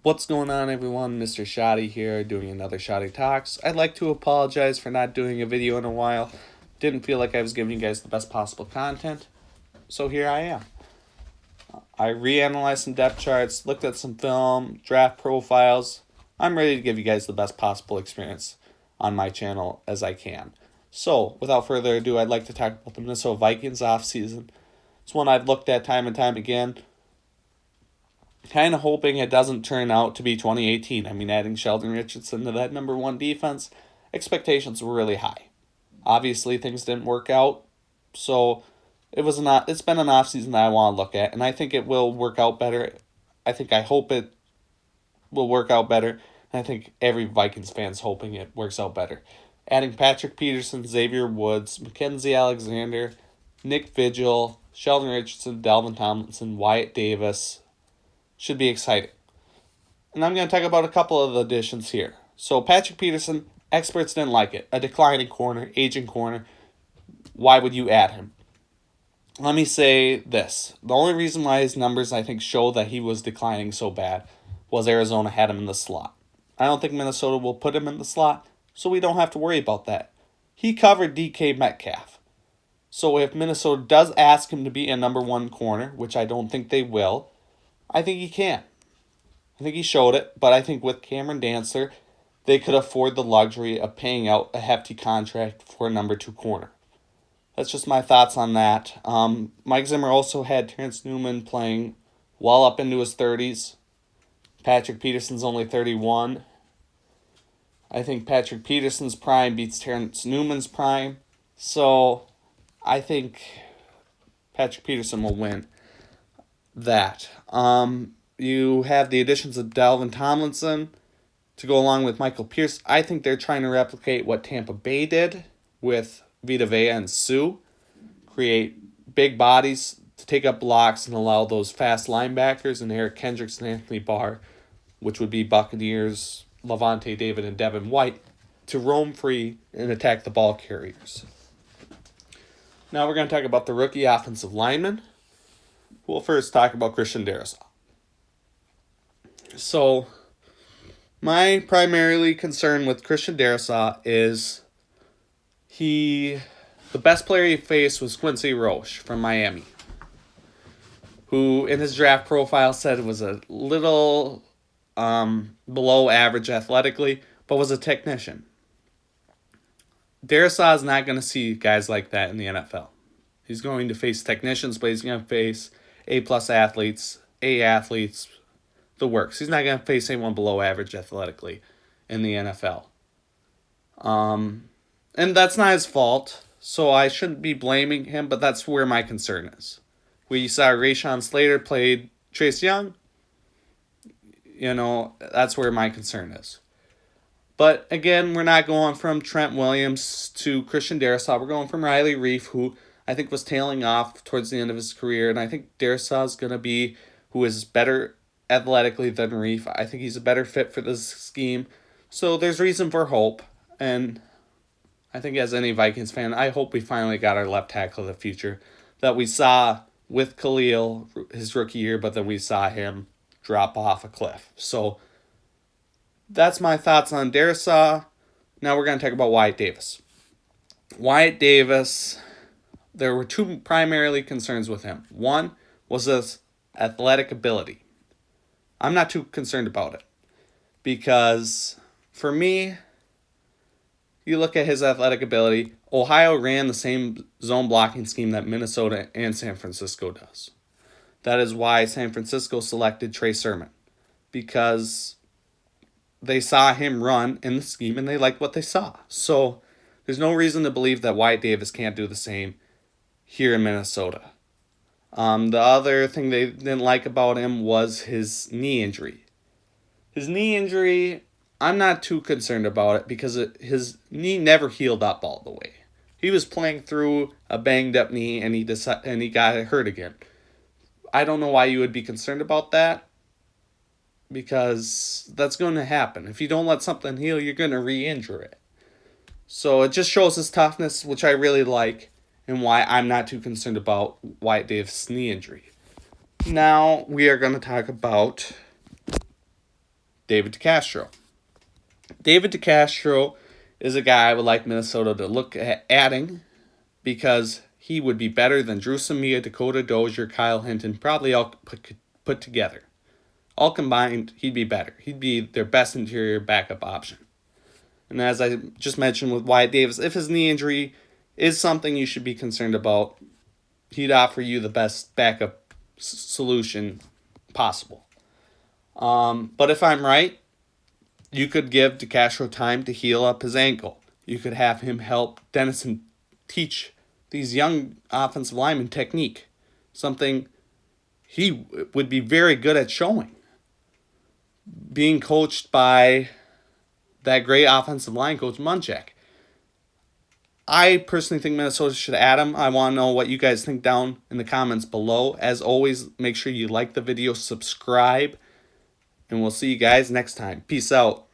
What's going on, everyone? Mr. Shawty here, doing another Shawty Talks. I'd like to apologize for not doing a video in a while. Didn't feel like I was giving you guys the best possible content, so here I am. I reanalyzed some depth charts, looked at some film, draft profiles. I'm ready to give you guys the best possible experience on my channel as I can. So, without further ado, I'd like to talk about the Minnesota Vikings offseason. It's one I've looked at time and time again. Kind of hoping it doesn't turn out to be 2018. I mean, adding Sheldon Richardson to that number one defense, expectations were really high. Obviously, things didn't work out, so it's been an offseason that I want to look at, and I think it will work out better. I hope it will work out better, and I think every Vikings fan's hoping it works out better. Adding Patrick Peterson, Xavier Woods, Mackenzie Alexander, Nick Vigil, Sheldon Richardson, Dalvin Tomlinson, Wyatt Davis should be exciting. And I'm going to talk about a couple of the additions here. So Patrick Peterson, experts didn't like it. A declining corner, aging corner. Why would you add him? Let me say this. The only reason why his numbers, I think, show that he was declining so bad was Arizona had him in the slot. I don't think Minnesota will put him in the slot, so we don't have to worry about that. He covered DK Metcalf. So if Minnesota does ask him to be a number one corner, which I don't think they will, I think he can. I think he showed it, but I think with Cameron Dancer, they could afford the luxury of paying out a hefty contract for a number two corner. That's just my thoughts on that. Mike Zimmer also had Terence Newman playing well up into his 30s. Patrick Peterson's only 31. I think Patrick Peterson's prime beats Terence Newman's prime. So I think Patrick Peterson will win that. You have the additions of Dalvin Tomlinson to go along with Michael Pierce. I think they're trying to replicate what Tampa Bay did with Vita Vea and Sue. Create big bodies to take up blocks and allow those fast linebackers and Eric Kendricks and Anthony Barr, which would be Buccaneers, Levante David, and Devin White, to roam free and attack the ball carriers. Now we're going to talk about the rookie offensive lineman. We'll first talk about Christian Darasaw. So, my primarily concern with Christian Darasaw is the best player he faced was Quincy Roche from Miami, who in his draft profile said was a little below average athletically, but was a technician. Darasaw is not going to see guys like that in the NFL. He's going to face technicians, but he's going to face A-plus athletes, A athletes, the works. He's not going to face anyone below average athletically in the NFL. And that's not his fault, so I shouldn't be blaming him, but that's where my concern is. We saw Rashawn Slater played Trace Young. That's where my concern is. But again, we're not going from Trent Williams to Christian Darasaw. We're going from Riley Reiff, who I think was tailing off towards the end of his career. And I think Darasaw is going to be who is better athletically than Reiff. I think he's a better fit for this scheme. So there's reason for hope. And I think as any Vikings fan, I hope we finally got our left tackle of the future that we saw with Khalil his rookie year, but then we saw him drop off a cliff. So that's my thoughts on Darasaw. Now we're going to talk about Wyatt Davis. Wyatt Davis, there were two primarily concerns with him. One was his athletic ability. I'm not too concerned about it because for me, you look at his athletic ability, Ohio ran the same zone blocking scheme that Minnesota and San Francisco does. That is why San Francisco selected Trey Sermon, because they saw him run in the scheme and they liked what they saw. So there's no reason to believe that Wyatt Davis can't do the same here in Minnesota. The other thing they didn't like about him was his knee injury. His knee injury, I'm not too concerned about it because his knee never healed up all the way. He was playing through a banged up knee and he got hurt again. I don't know why you would be concerned about that, because that's going to happen. If you don't let something heal, you're going to re-injure it. So it just shows his toughness, which I really like, and why I'm not too concerned about Wyatt Davis' knee injury. Now we are going to talk about David Castro. David Castro is a guy I would like Minnesota to look at adding because he would be better than Drew Samia, Dakota Dozier, Kyle Hinton, probably all put together. All combined, he'd be better. He'd be their best interior backup option. And as I just mentioned with Wyatt Davis, if his knee injury is something you should be concerned about, he'd offer you the best backup solution possible. But if I'm right, you could give DeCastro time to heal up his ankle. You could have him help Dennison teach these young offensive linemen technique, something he would be very good at showing. Being coached by that great offensive line coach, Munchak. I personally think Minnesota should add him. I want to know what you guys think down in the comments below. As always, make sure you like the video, subscribe, and we'll see you guys next time. Peace out.